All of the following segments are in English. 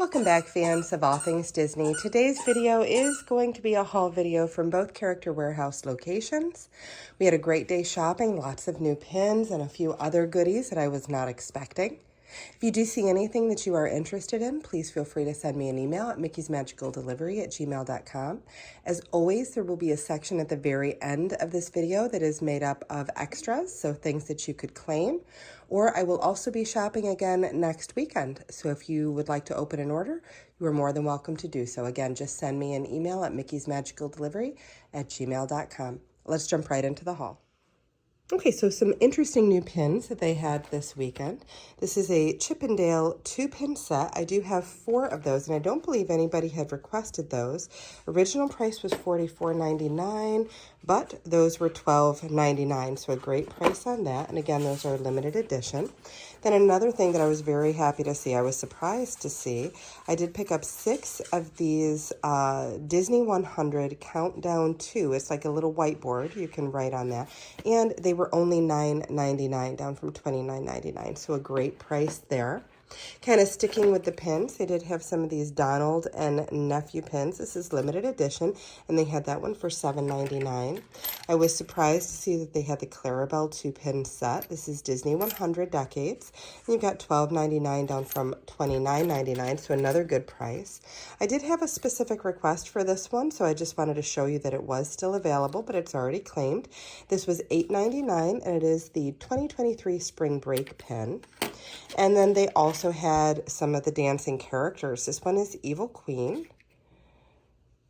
Welcome back, fans of all things Disney. Today's video is going to be a haul video from both Character Warehouse locations. We had a great day shopping, lots of new pins and a few other goodies that I was not expecting. If you do see anything that you are interested in, please feel free to send me an email at mickey'smagicaldelivery@gmail.com. As always, there will be a section at the very end of this video that is made up of extras, so things that you could claim. Or I will also be shopping again next weekend, so if you would like to open an order, you are more than welcome to do so. Again, just send me an email at mickey'smagicaldelivery@gmail.com. Let's jump right into the haul. Okay, so some interesting new pins that they had this weekend. This is a Chip 'n Dale 2-pin set. I do have 4 of those, and I don't believe anybody had requested those. Original price was $44.99, but those were $12.99, so a great price on that. And again, those are limited edition. Then another thing that I was very happy to see, I was surprised to see, I did pick up 6 of these Disney 100 Countdown 2. It's like a little whiteboard. You can write on that. And they were only $9.99, down from $29.99, so a great price there. Kind of sticking with the pins, they did have some of these Donald and Nephew pins. This is limited edition, and they had that one for $7.99. I was surprised to see that they had the Clarabelle 2-pin set. This is Disney 100 Decades. And you got $12.99 down from $29.99, so another good price. I did have a specific request for this one, so I just wanted to show you that it was still available, but it's already claimed. This was $8.99, and it is the 2023 Spring Break pin. And then they also had some of the dancing characters. This one is Evil Queen.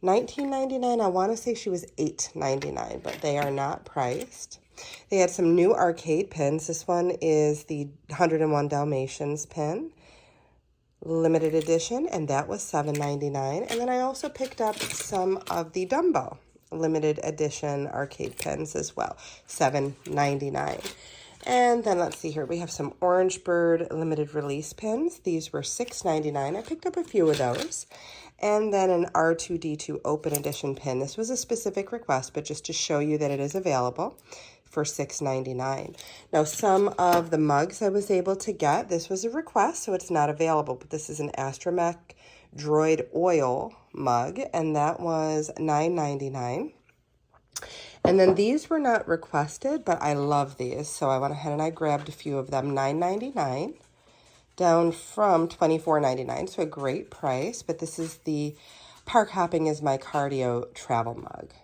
$19.99. I want to say she was $8.99, but they are not priced. They had some new arcade pins. This one is the 101 Dalmatians pin, limited edition, and that was $7.99. And then I also picked up some of the Dumbo limited edition arcade pins as well, $7.99. And then let's see here, we have some Orange Bird limited release pins. These were $6.99. I picked up a few of those. And then an R2-D2 open edition pin. This was a specific request, but just to show you that it is available for $6.99. Now, some of the mugs I was able to get, this was a request, so it's not available, but this is an Astromech Droid Oil mug, and that was $9.99. And then these were not requested, but I love these, so I went ahead and I grabbed a few of them, $9.99, down from $24.99, so a great price. But this is the Park Hopping is My Cardio travel mug.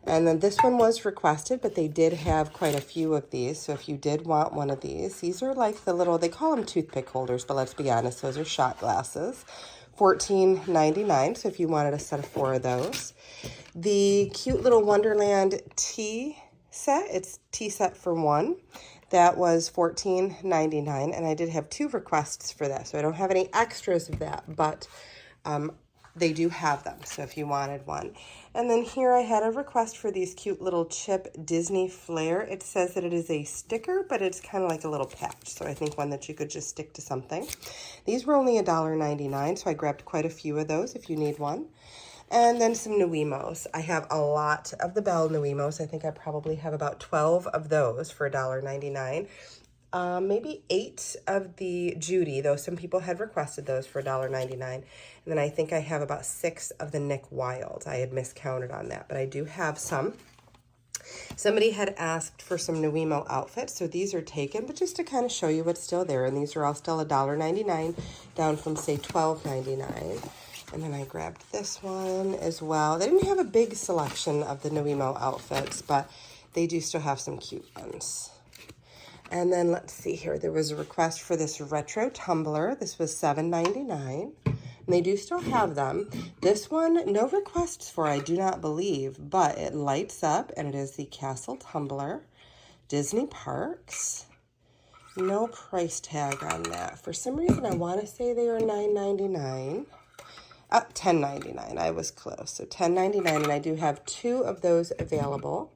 And then this one was requested, but they did have quite a few of these, so if you did want one of these are like the little, they call them toothpick holders, but let's be honest, those are shot glasses. $14.99, so if you wanted a set of 4 of those. The cute little Wonderland tea set, it's tea set for 1. That was $14.99, and I did have 2 requests for that, so I don't have any extras of that, but they do have them, so if you wanted one. And then here I had a request for these cute little Chip Disney Flair. It says that it is a sticker, but it's kind of like a little patch, so I think one that you could just stick to something. These were only $1.99, so I grabbed quite a few of those if you need one. And then some Nuimos. I have a lot of the Belle Nuimos. I think I probably have about 12 of those for $1.99. Maybe 8 of the Judy, though some people had requested those for $1.99. And then I think I have about 6 of the Nick Wilde. I had miscounted on that, but I do have some. Somebody had asked for some Nuimo outfits, so these are taken, but just to kind of show you what's still there. And these are all still $1.99, down from, say, $12.99. And then I grabbed this one as well. They didn't have a big selection of the Nuimo outfits, but they do still have some cute ones. And then let's see here. There was a request for this retro tumbler. This was $7.99. And they do still have them. This one, no requests for, I do not believe, but it lights up, and it is the Castle Tumbler, Disney Parks. No price tag on that. For some reason, I want to say they are $9.99. $10.99. I was close. So $10.99, and I do have 2 of those available.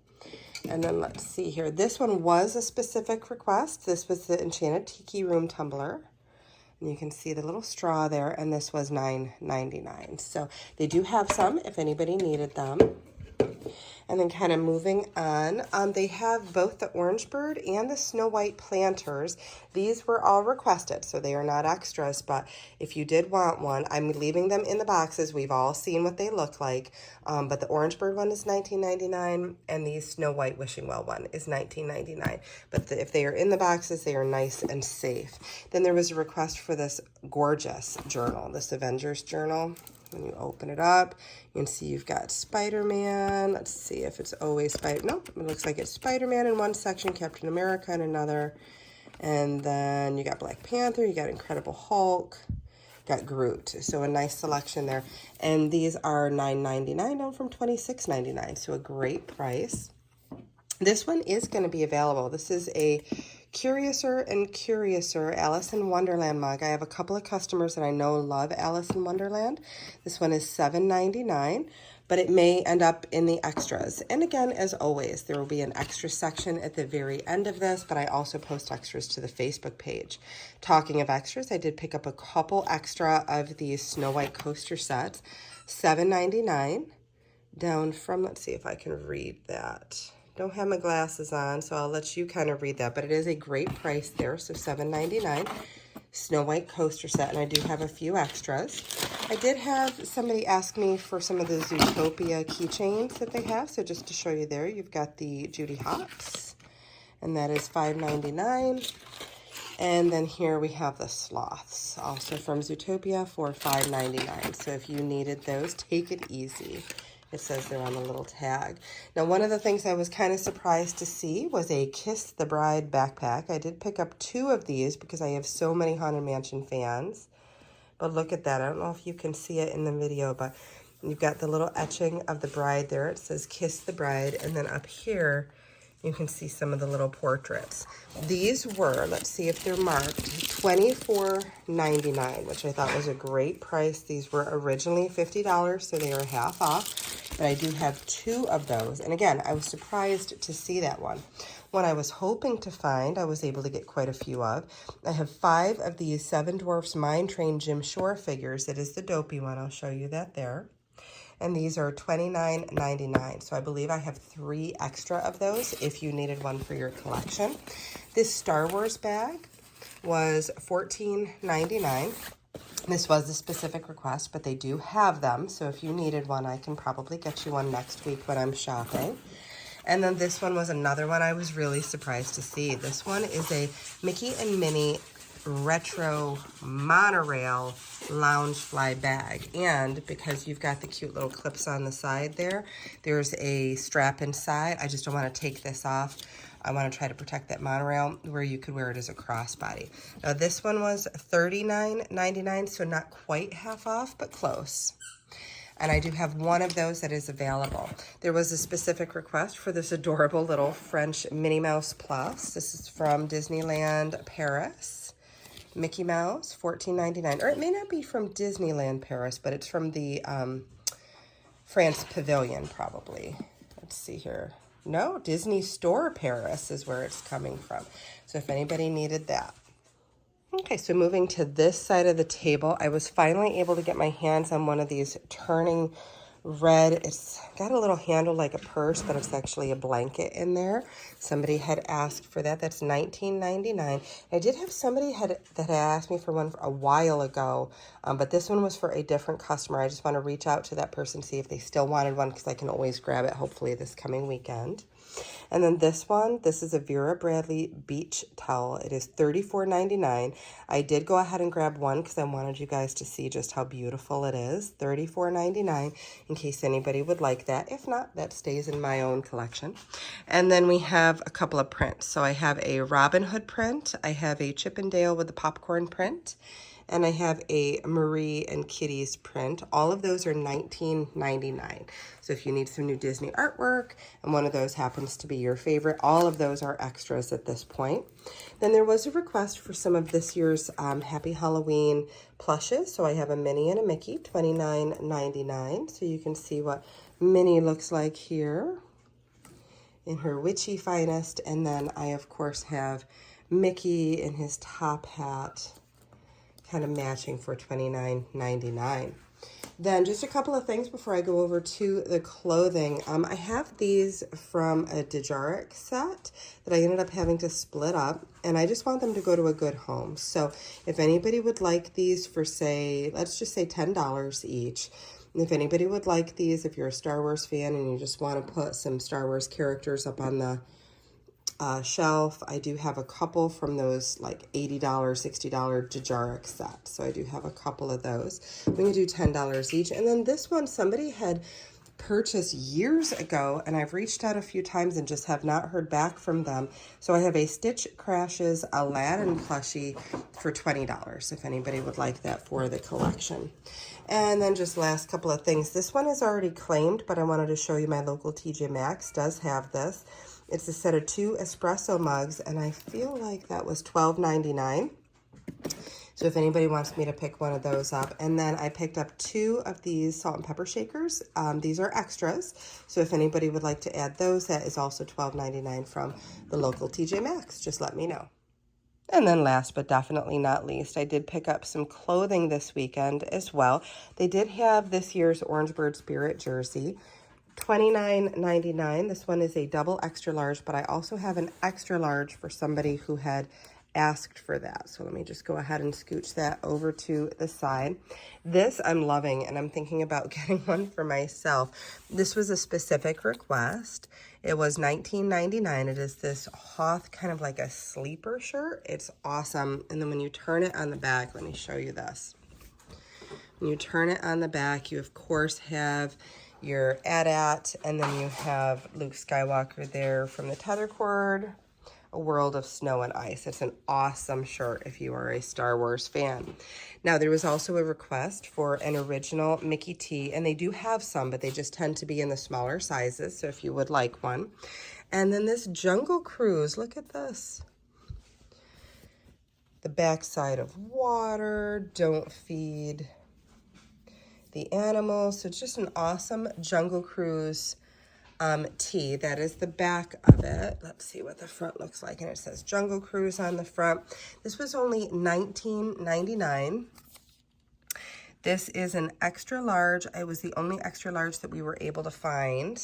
And then let's see here. This one was a specific request. This was the Enchanted Tiki Room Tumbler. And you can see the little straw there, and this was $9.99. So they do have some if anybody needed them. And then kind of moving on, they have both the Orange Bird and the Snow White planters. These were all requested, so they are not extras, but if you did want one, I'm leaving them in the boxes. We've all seen what they look like, but the Orange Bird one is $19.99, and the Snow White Wishing Well one is $19.99. But if they are in the boxes, they are nice and safe. Then there was a request for this gorgeous journal, this Avengers journal. When you open it up, you can see you've got Spider-Man. Let's see if it's always Spider. Nope, it looks like it's Spider-Man in one section, Captain America in another. And then you got Black Panther, you got Incredible Hulk, got Groot. So a nice selection there. And these are $9.99 down from $26.99, so a great price. This one is going to be available. This is a Curiouser and Curiouser Alice in Wonderland mug. I have a couple of customers that I know love Alice in Wonderland. This one is $7.99, but it may end up in the extras. And again, as always, there will be an extra section at the very end of this, but I also post extras to the Facebook page. Talking of extras, I did pick up a couple extra of these Snow White coaster sets. $7.99 down from, let's see if I can read that. Don't have my glasses on, so I'll let you kind of read that, but it is a great price there, so $7.99. Snow White coaster set, and I do have a few extras. I did have somebody ask me for some of the Zootopia keychains that they have, so just to show you there, you've got the Judy Hopps, and that is $5.99. And then here we have the sloths, also from Zootopia for $5.99. So if you needed those, take it easy. It says they're on the little tag. Now, one of the things I was kind of surprised to see was a Kiss the Bride backpack. I did pick up 2 of these because I have so many Haunted Mansion fans. But look at that. I don't know if you can see it in the video, but you've got the little etching of the bride there. It says Kiss the Bride. And then up here, you can see some of the little portraits. These were, let's see if they're marked, $24.99, which I thought was a great price. These were originally $50, so they are half off. But I do have 2 of those. And again, I was surprised to see that one. One I was hoping to find, I was able to get quite a few of. I have 5 of these Seven Dwarfs Mine Train Jim Shore figures. It is the dopey one. I'll show you that there. And these are $29.99. So I believe I have 3 extra of those if you needed one for your collection. This Star Wars bag was $14.99. This was a specific request, but they do have them. So if you needed one, I can probably get you one next week when I'm shopping. And then this one was another one I was really surprised to see. This one is a Mickey and Minnie retro monorail Loungefly bag, and because you've got the cute little clips on the side there, there's a strap inside. I just don't want to take this off. I want to try to protect that monorail where you could wear it as a crossbody. Now this one was $39.99, so not quite half off, but close. And I do have one of those that is available. There was a specific request for this adorable little French Minnie Mouse Plus. This is from Disneyland Paris. Mickey Mouse, $14.99. Or it may not be from Disneyland Paris, but it's from the France Pavilion, probably. Let's see here. No, Disney Store Paris is where it's coming from. So if anybody needed that. Okay, so moving to this side of the table, I was finally able to get my hands on one of these turning red. It's got a little handle like a purse, but it's actually a blanket in there. Somebody had asked for that. That's $19.99. I did have somebody that had asked me for one a while ago, but this one was for a different customer. I just want to reach out to that person, see if they still wanted one, because I can always grab it hopefully this coming weekend. And then this one, this is a Vera Bradley beach towel. It is $34.99. I did go ahead and grab one because I wanted you guys to see just how beautiful it is. $34.99 in case anybody would like that. If not, that stays in my own collection. And then we have a couple of prints. So I have a Robin Hood print. I have a Chip 'n Dale with the popcorn print. And I have a Marie and Kitty's print. All of those are $19.99. So if you need some new Disney artwork and one of those happens to be your favorite, all of those are extras at this point. Then there was a request for some of this year's Happy Halloween plushes. So I have a Minnie and a Mickey, $29.99. So you can see what Minnie looks like here in her witchy finest. And then I, of course, have Mickey in his top hat, kind of matching for $29.99. Then just a couple of things before I go over to the clothing. I have these from a Dejaric set that I ended up having to split up, and I just want them to go to a good home. So if anybody would like these for, say, let's just say $10 each. And if anybody would like these, if you're a Star Wars fan and you just want to put some Star Wars characters up on the shelf, I do have a couple from those like $80, $60 Dejaric sets. So I do have a couple of those. We can do $10 each. And then this one somebody had purchased years ago, and I've reached out a few times and just have not heard back from them. So I have a Stitch Crashes Aladdin plushie for $20 if anybody would like that for the collection. And then just last couple of things. This one is already claimed, but I wanted to show you my local TJ Maxx does have this. It's a set of 2 espresso mugs, and I feel like that was $12.99. So if anybody wants me to pick one of those up. And then I picked up 2 of these salt and pepper shakers. These are extras. So if anybody would like to add those, that is also $12.99 from the local TJ Maxx. Just let me know. And then last but definitely not least, I did pick up some clothing this weekend as well. They did have this year's Orange Bird Spirit jersey. $29.99. This one is a double extra large, but I also have an extra large for somebody who had asked for that. So let me just go ahead and scooch that over to the side. This I'm loving, and I'm thinking about getting one for myself. This was a specific request. It was $19.99. It is this Hoth kind of like a sleeper shirt. It's awesome. And then when you turn it on the back, let me show you this. When you turn it on the back, you of course have your AT-AT, and then you have Luke Skywalker there from the tether cord, A World of Snow and Ice. It's an awesome shirt if you are a Star Wars fan. Now, there was also a request for an original Mickey tee, and they do have some, but they just tend to be in the smaller sizes, so if you would like one. And then this Jungle Cruise, look at this. The backside of water, don't feed the animals. So it's just an awesome Jungle Cruise tee. That is the back of it. Let's see what the front looks like. And it says Jungle Cruise on the front. This was only $19.99. This is an extra large. It was the only extra large that we were able to find.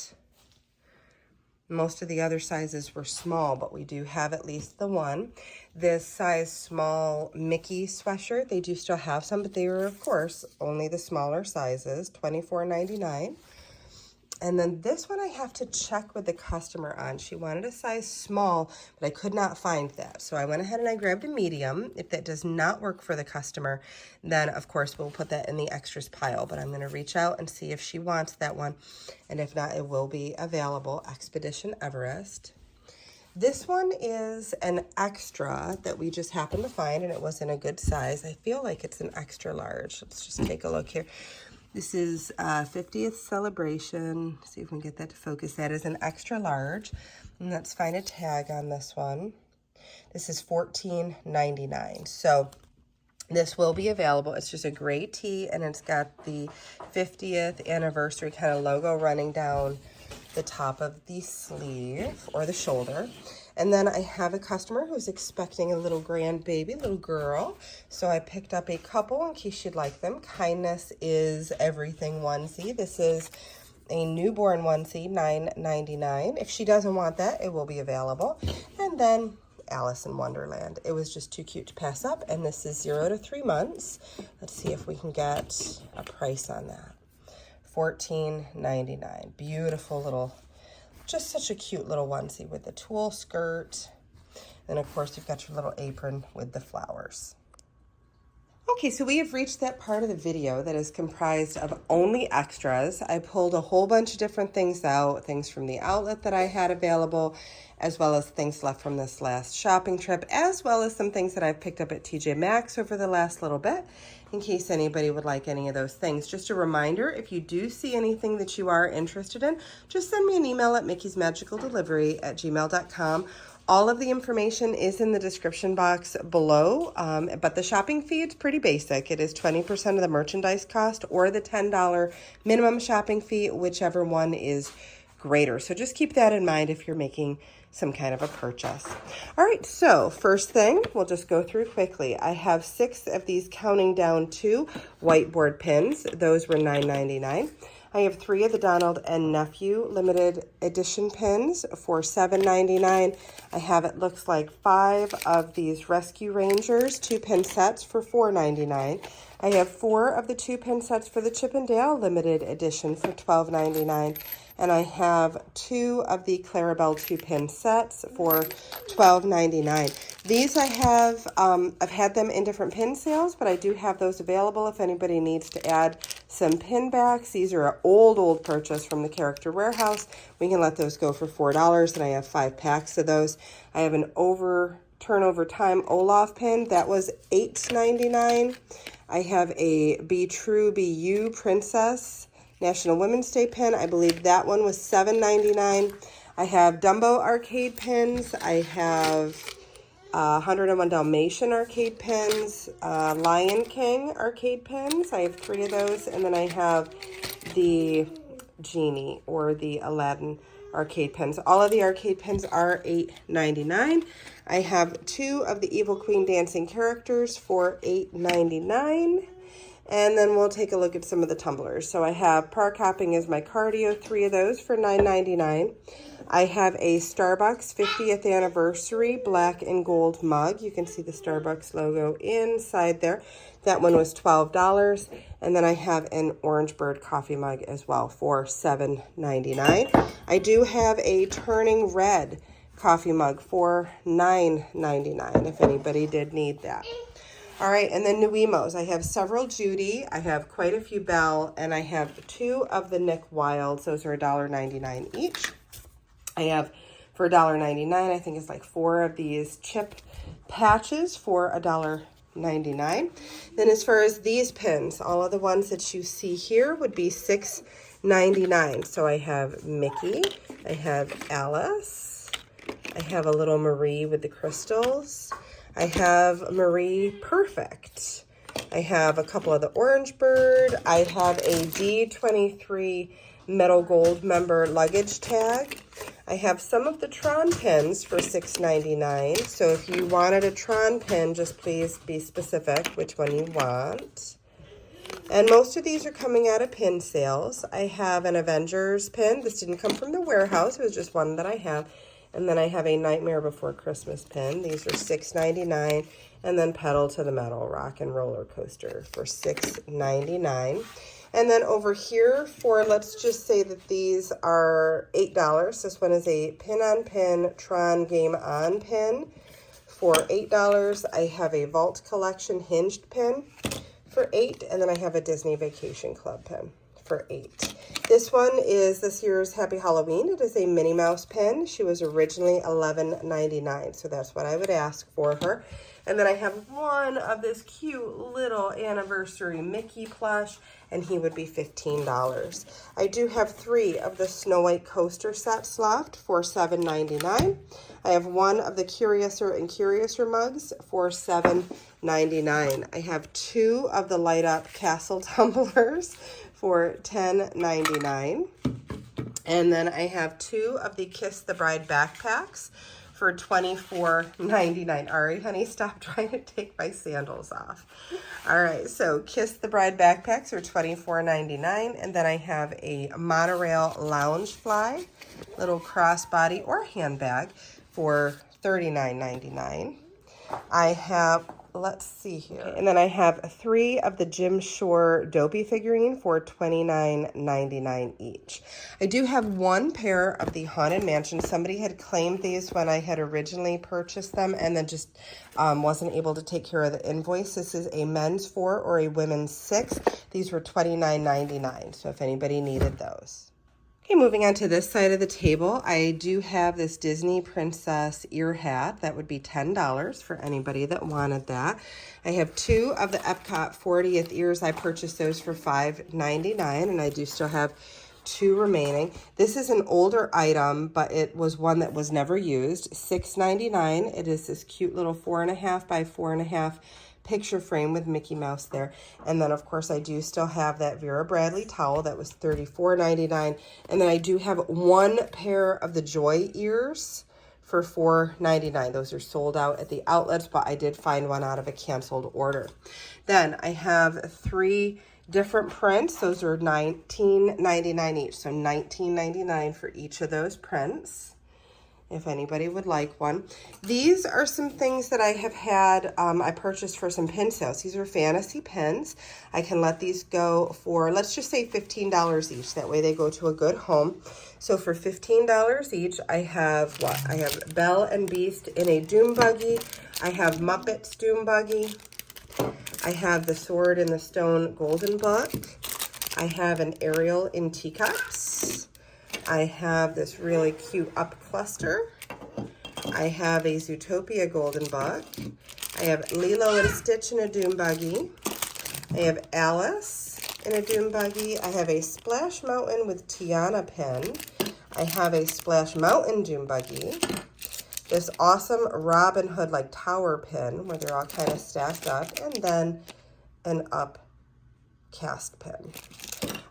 Most of the other sizes were small, but we do have at least the one. This size small Mickey sweatshirt, they do still have some, but they were, of course, only the smaller sizes, $24.99. And then this one I have to check with the customer on. She wanted a size small, but I could not find that. So I went ahead and I grabbed a medium. If that does not work for the customer, then of course we'll put that in the extras pile. But I'm going to reach out and see if she wants that one. And if not, it will be available. Expedition Everest. This one is an extra that we just happened to find, and it was in a good size. I feel like it's an extra large. Let's just take a look here. This is 50th celebration. See if we can get that to focus. That is an extra large. And let's find a tag on this one. This is $14.99. So this will be available. It's just a gray tee, and it's got the 50th anniversary kind of logo running down the top of the sleeve or the shoulder. And then I have a customer who's expecting a little grandbaby, little girl. So I picked up a couple in case you'd like them. Kindness is Everything onesie. This is a newborn onesie, $9.99. If she doesn't want that, it will be available. And then Alice in Wonderland. It was just too cute to pass up. And this is 0 to 3 months. Let's see if we can get a price on that. $14.99. Beautiful little, just such a cute little onesie with the tulle skirt. And of course, you've got your little apron with the flowers. Okay, so we have reached that part of the video that is comprised of only extras. I pulled a whole bunch of different things out, things from the outlet that I had available, as well as things left from this last shopping trip, as well as some things that I've picked up at TJ Maxx over the last little bit, in case anybody would like any of those things. Just a reminder, if you do see anything that you are interested in, just send me an email at mickey'smagicaldelivery@gmail.com. All of the information is in the description box below, but the shopping fee, it's pretty basic. It is 20% of the merchandise cost or the $10 minimum shopping fee, whichever one is greater. So just keep that in mind if you're making some kind of a purchase. All right, so first thing, we'll just go through quickly. I have 6 of these Counting Down 2 whiteboard pins. Those were $9.99. I have 3 of the Donald and Nephew limited edition pins for $7.99. I have, it looks like, 5 of these Rescue Rangers 2-pin sets for $4.99. I have 4 of the 2-pin sets for the Chip 'n Dale limited edition for $12.99. And I have 2 of the Clarabelle 2-pin sets for $12.99. These I have, I've had them in different pin sales, but I do have those available if anybody needs to add some pin backs. These are an old purchase from the Character Warehouse. We can let those go for $4, and I have 5 packs of those. I have an Turnover Time Olaf pin. That was $8.99. I have a Be True, Be You Princess National Women's Day pin. I believe that one was $7.99. I have Dumbo arcade pins. I have 101 Dalmatian arcade pins, Lion King arcade pins. I have 3 of those. And then I have the Genie or the Aladdin arcade pins. All of the arcade pins are $8.99. I have 2 of the Evil Queen dancing characters for $8.99. And then we'll take a look at some of the tumblers. So I have Park Hopping is My Cardio, 3 of those for $9.99. I have a Starbucks 50th anniversary black and gold mug. You can see the Starbucks logo inside there. That one was $12. And then I have an Orange Bird coffee mug as well for $7.99. I do have a Turning Red coffee mug for $9.99 if anybody did need that. All right, and then Nuimos. I have several Judy, I have quite a few Belle, and I have 2 of the Nick Wilds. Those are $1.99 each. I have, for $1.99, I think it's like 4 of these chip patches for $1.99. Then as far as these pins, all of the ones that you see here would be $6.99. So I have Mickey, I have Alice, I have a little Marie with the crystals, I have Marie Perfect. I have a couple of the Orange Bird. I have a D23 Metal Gold member luggage tag. I have some of the Tron pins for $6.99. So if you wanted a Tron pin, just please be specific which one you want. And most of these are coming out of pin sales. I have an Avengers pin. This didn't come from the warehouse. It was just one that I have. And then I have a Nightmare Before Christmas pin. These are $6.99. And then Pedal to the Metal Rock and Roller Coaster for $6.99. And then over here for, let's just say that these are $8. This one is a pin-on-pin Tron Game On pin for $8. I have a Vault Collection hinged pin for $8. And then I have a Disney Vacation Club pin for $8. This one is this year's Happy Halloween. It is a Minnie Mouse pin. She was originally $11.99, so that's what I would ask for her. And then I have one of this cute little anniversary Mickey plush, and he would be $15. I do have 3 of the Snow White coaster sets left for $7.99. I have 1 of the Curiouser and Curiouser mugs for $7.99. I have 2 of the Light Up Castle tumblers for $10.99. And then I have 2 of the Kiss the Bride backpacks for $24.99. All right, honey, stop trying to take my sandals off. All right, so Kiss the Bride backpacks are $24.99. And then I have a Monorail Loungefly little crossbody or handbag for $39.99. I have, let's see here. And then I have 3 of the Jim Shore Dopey figurine for $29.99 each. I do have 1 pair of the Haunted Mansion. Somebody had claimed these when I had originally purchased them and then just wasn't able to take care of the invoice. This is a men's 4 or a women's 6. These were $29.99, so if anybody needed those. Okay, moving on to this side of the table, I do have this Disney Princess ear hat. That would be $10 for anybody that wanted that. I have 2 of the Epcot 40th ears. I purchased those for $5.99, and I do still have 2 remaining. This is an older item, but it was one that was never used. $6.99. It is this cute little 4.5 by 4.5 picture frame with Mickey Mouse there. And then, of course, I do still have that Vera Bradley towel that was $34.99. And then I do have one pair of the Joy ears for $4.99. Those are sold out at the outlets, but I did find one out of a canceled order. Then I have 3 different prints. Those are $19.99 each. So $19.99 for each of those prints, if anybody would like one. These are some things that I have had, I purchased for some pin sales. These are fantasy pins. I can let these go for, let's just say $15 each. That way they go to a good home. So for $15 each, I have what? I have Belle and Beast in a Doom Buggy. I have Muppets Doom Buggy. I have the Sword in the Stone Golden Book. I have an Ariel in teacups. I have this really cute Up cluster. I have a Zootopia Golden Book. I have Lilo and Stitch in a Doom Buggy. I have Alice in a Doom Buggy. I have a Splash Mountain with Tiana pin. I have a Splash Mountain Doom Buggy. This awesome Robin Hood like tower pin where they're all kind of stacked up. And then an Up cast pin.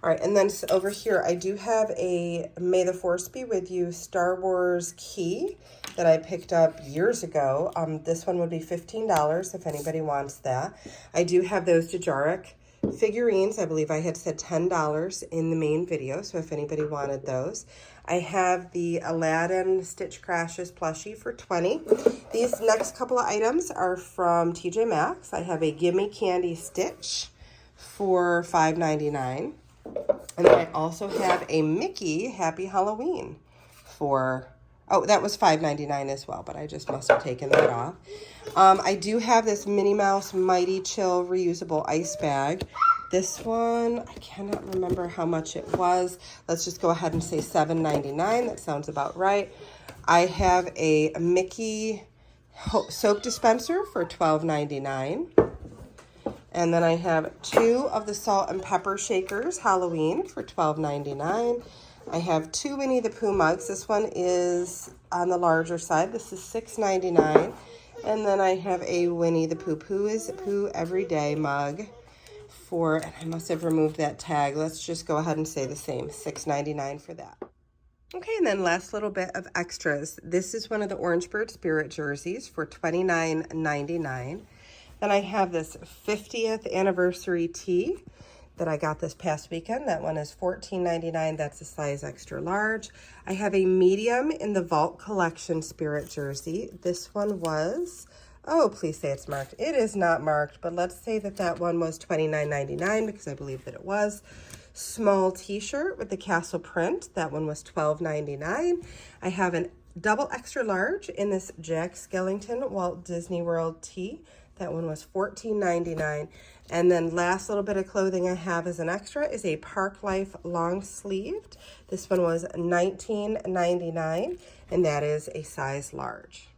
All right, and then over here, I do have a May the Force Be With You Star Wars key that I picked up years ago. This one would be $15 if anybody wants that. I do have those Dejaric figurines. I believe I had said $10 in the main video, so if anybody wanted those. I have the Aladdin Stitch Crashes plushie for $20. These next couple of items are from TJ Maxx. I have a Gimme Candy Stitch for $5.99. And then I also have a Mickey Happy Halloween for, oh, that was $5.99 as well, but I just must have taken that off. I do have this Minnie Mouse Mighty Chill reusable ice bag. This one, I cannot remember how much it was. Let's just go ahead and say $7.99. That sounds about right. I have a Mickey soap dispenser for $12.99. And then I have 2 of the Salt and Pepper Shakers Halloween for $12.99. I have 2 Winnie the Pooh mugs. This one is on the larger side. This is $6.99. And then I have a Winnie the Pooh Pooh is Pooh Everyday mug for, and I must have removed that tag. Let's just go ahead and say the same, $6.99 for that. Okay, and then last little bit of extras. This is one of the Orange Bird Spirit jerseys for $29.99. Then I have this 50th anniversary tee that I got this past weekend. That one is $14.99. That's a size extra large. I have a medium in the Vault Collection Spirit jersey. This one was, oh, please say it's marked. It is not marked, but let's say that that one was $29.99 because I believe that it was. Small t-shirt with the castle print. That one was $12.99. I have an double extra large in this Jack Skellington Walt Disney World tee. That one was $14.99. And then last little bit of clothing I have as an extra is a Park Life long sleeved. This one was $19.99, and that is a size large.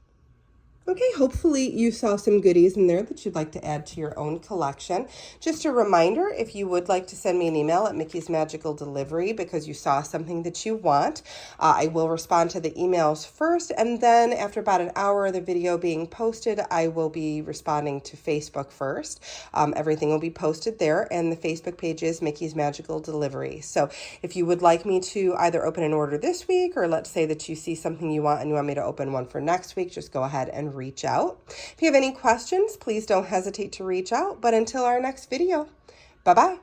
Okay, hopefully you saw some goodies in there that you'd like to add to your own collection. Just a reminder, if you would like to send me an email at Mickey's Magical Delivery because you saw something that you want, I will respond to the emails first, and then after about an hour of the video being posted, I will be responding to Facebook first. Everything will be posted there, and the Facebook page is Mickey's Magical Delivery. So if you would like me to either open an order this week, or let's say that you see something you want and you want me to open one for next week, just go ahead and reach out. If you have any questions, please don't hesitate to reach out. But until our next video, bye-bye.